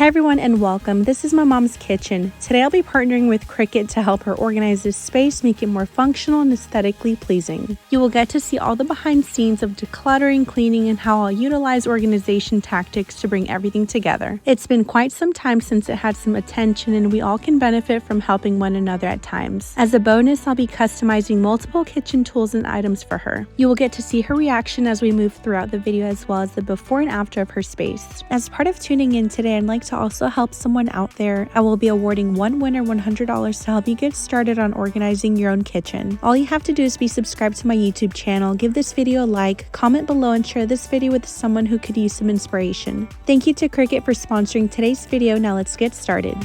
Hi everyone and welcome. This is my mom's kitchen. Today I'll be partnering with Cricut to help her organize this space, make it more functional and aesthetically pleasing. You will get to see all the behind scenes of decluttering, cleaning, and how I'll utilize organization tactics to bring everything together. It's been quite some time since it had some attention and we all can benefit from helping one another at times. As a bonus, I'll be customizing multiple kitchen tools and items for her. You will get to see her reaction as we move throughout the video as well as the before and after of her space. As part of tuning in today, I'd like to also help someone out there. I will be awarding one winner $100 to help you get started on organizing your own kitchen. All you have to do is be subscribed to my YouTube channel, give this video a like, comment below, and share this video with someone who could use some inspiration. Thank you to Cricut for sponsoring today's video. Now let's get started.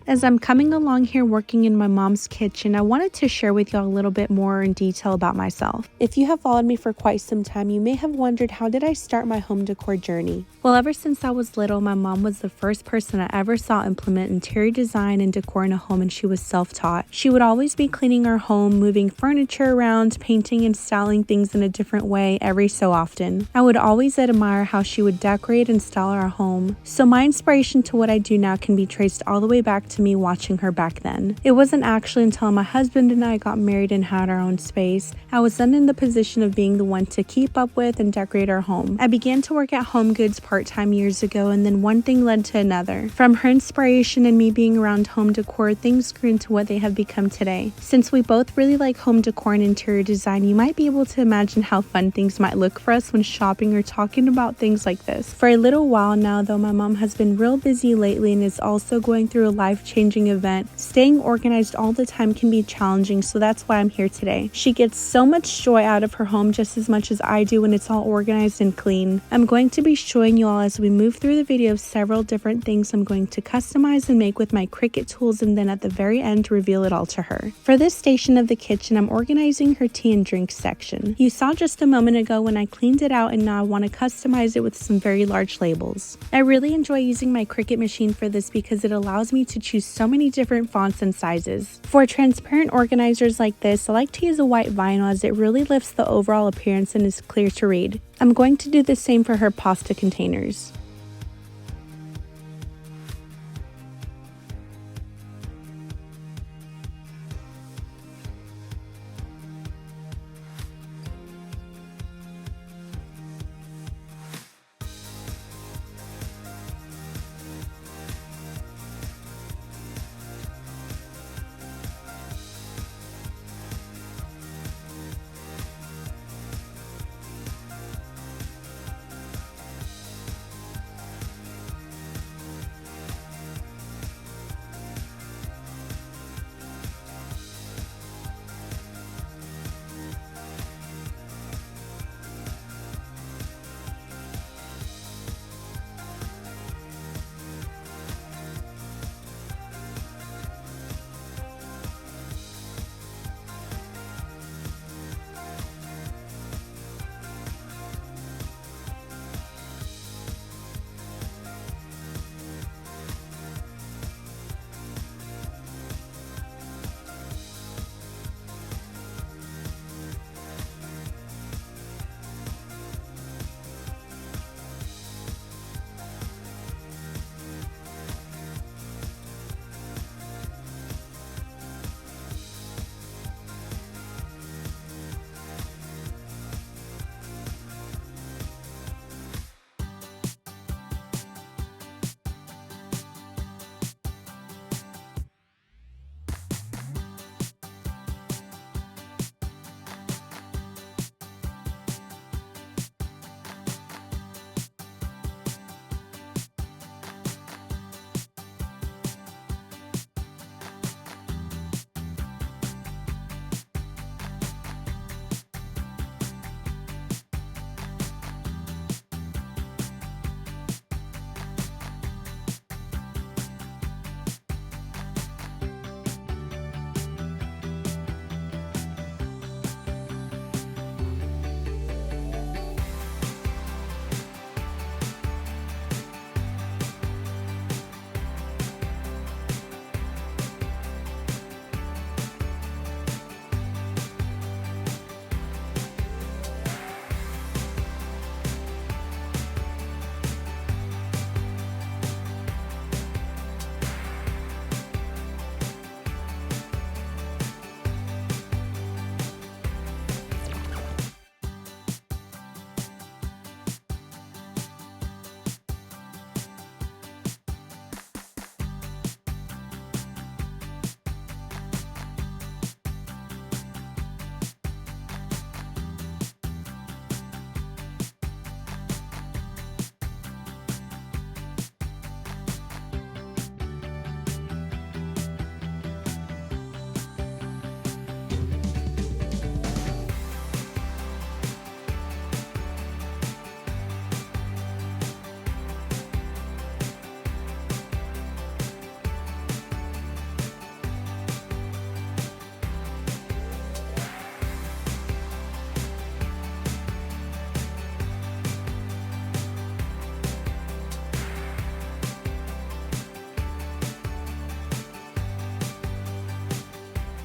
As I'm coming along here working in my mom's kitchen, I wanted to share with y'all a little bit more in detail about myself. If you have followed me for quite some time, you may have wondered, how did I start my home decor journey? Well, ever since I was little, my mom was the first person I ever saw implement interior design and decor in a home, and she was self-taught. She would always be cleaning our home, moving furniture around, painting and styling things in a different way every so often. I would always admire how she would decorate and style our home. So my inspiration to what I do now can be traced all the way back to me watching her back then. It wasn't actually until my husband and I got married and had our own space, I was then in the position of being the one to keep up with and decorate our home. I began to work at Home Goods part-time years ago, and then one thing led to another. From her inspiration and me being around home decor, things grew into what they have become today. Since we both really like home decor and interior design, you might be able to imagine how fun things might look for us when shopping or talking about things like this. For a little while now though, my mom has been real busy lately and is also going through a life-changing event. Staying organized all the time can be challenging, so that's why I'm here today. She gets so much joy out of her home just as much as I do when it's all organized and clean. I'm going to be showing you all as we move through the video several different things I'm going to customize and make with my Cricut tools, and then at the very end reveal it all to her. For this station of the kitchen, I'm organizing her tea and drink section. You saw just a moment ago when I cleaned it out, and now I want to customize it with some very large labels. I really enjoy using my Cricut machine for this because it allows me to choose so many different fonts and sizes. For transparent organizers like this, I like to use a white vinyl as it really lifts the overall appearance and is clear to read. I'm going to do the same for her pasta containers.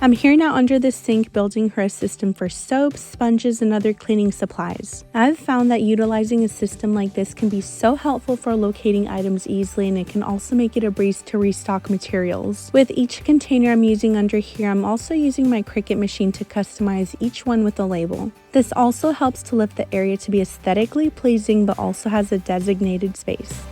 I'm here now under the sink building her a system for soaps, sponges, and other cleaning supplies. I've found that utilizing a system like this can be so helpful for locating items easily, and it can also make it a breeze to restock materials. With each container I'm using under here, I'm also using my Cricut machine to customize each one with a label. This also helps to lift the area to be aesthetically pleasing but also has a designated space.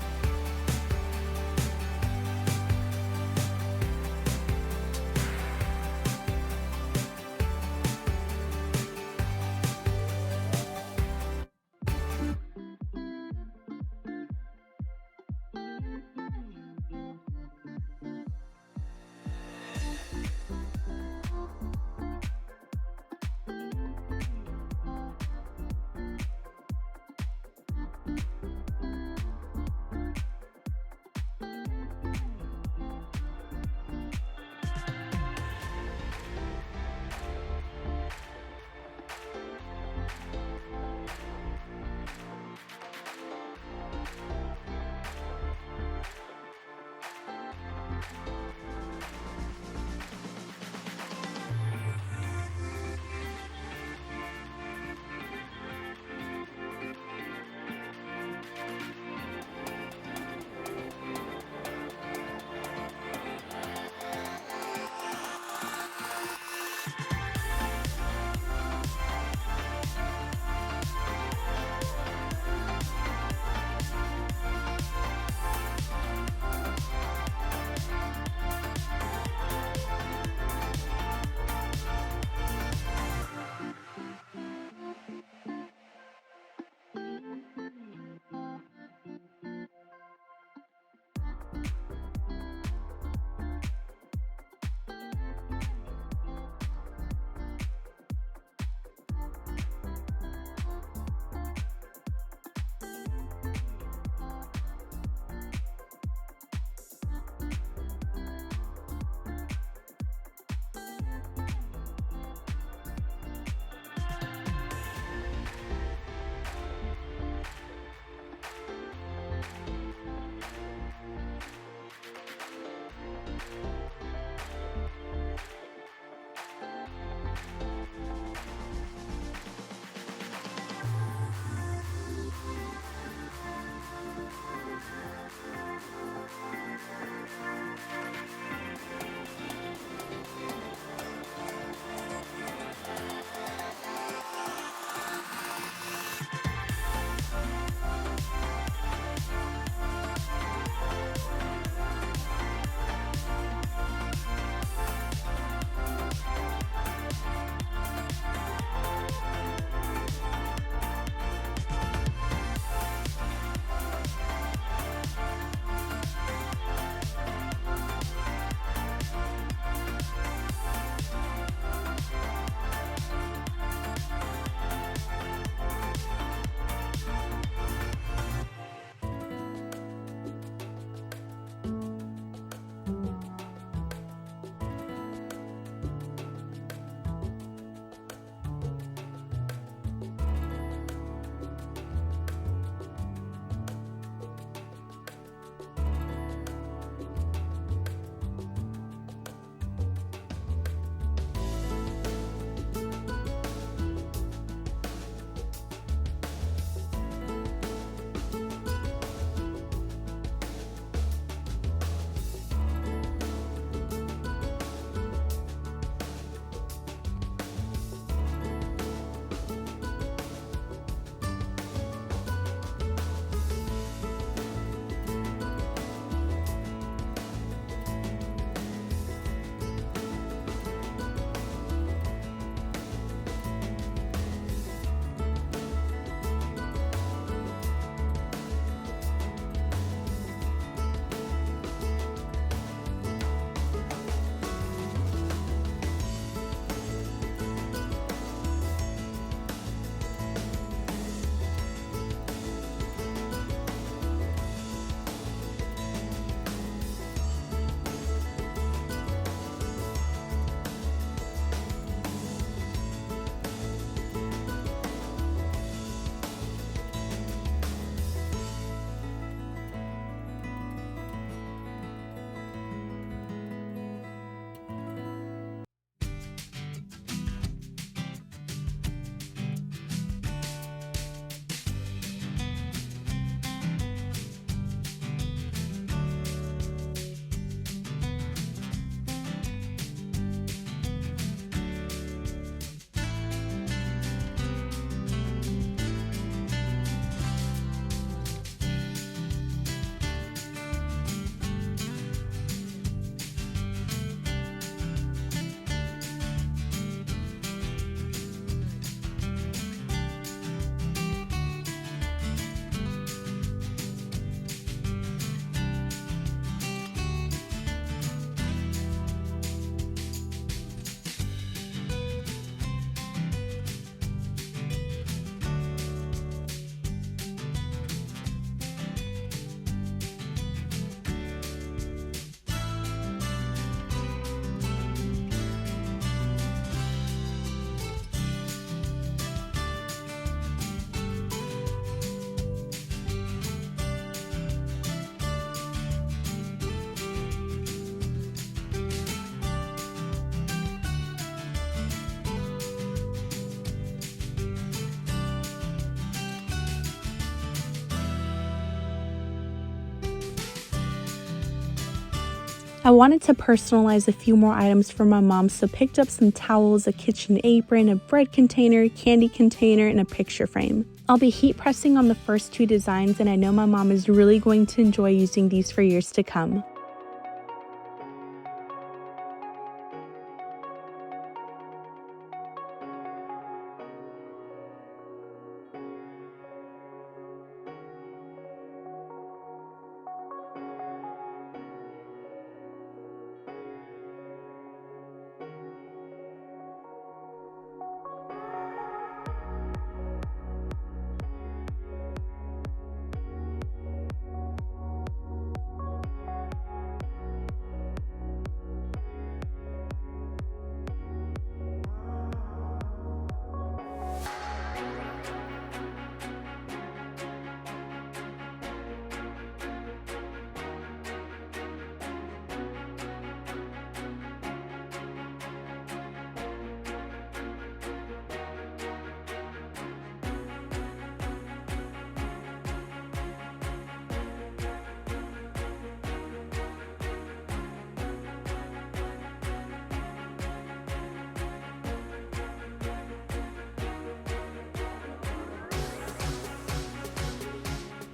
I wanted to personalize a few more items for my mom, so picked up some towels, a kitchen apron, a bread container, candy container, and a picture frame. I'll be heat pressing on the first 2 designs, and I know my mom is really going to enjoy using these for years to come.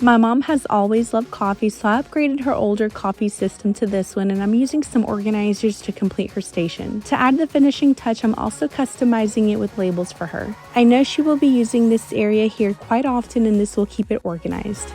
My mom has always loved coffee, so I upgraded her older coffee system to this one, and I'm using some organizers to complete her station. To add the finishing touch, I'm also customizing it with labels for her. I know she will be using this area here quite often, and this will keep it organized.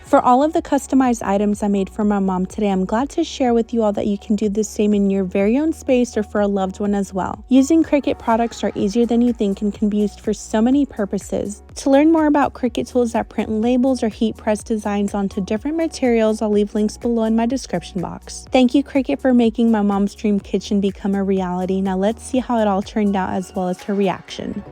For all of the customized items I made for my mom today, I'm glad to share with you all that you can do the same in your very own space or for a loved one as well. Using Cricut products are easier than you think and can be used for so many purposes. To learn more about Cricut tools that print labels or heat press designs onto different materials, I'll leave links below in my description box. Thank you, Cricut, for making my mom's dream kitchen become a reality. Now let's see how it all turned out as well as her reaction.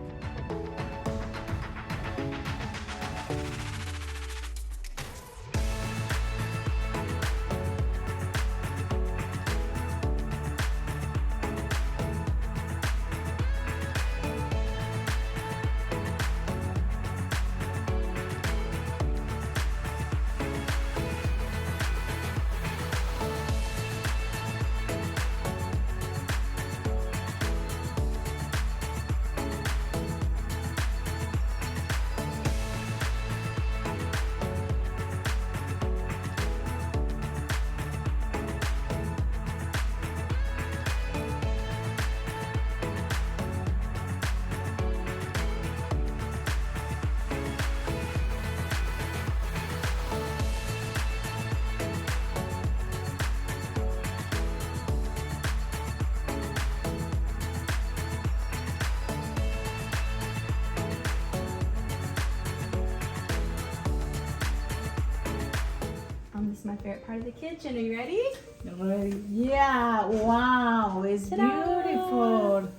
This is my favorite part of the kitchen. Are you ready? Ready? Yeah, wow, it's Ta-da! beautiful.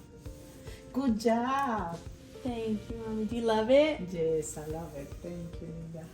Good job. Thank you, Mommy. Do you love it? Yes, I love it. Thank you, Linda.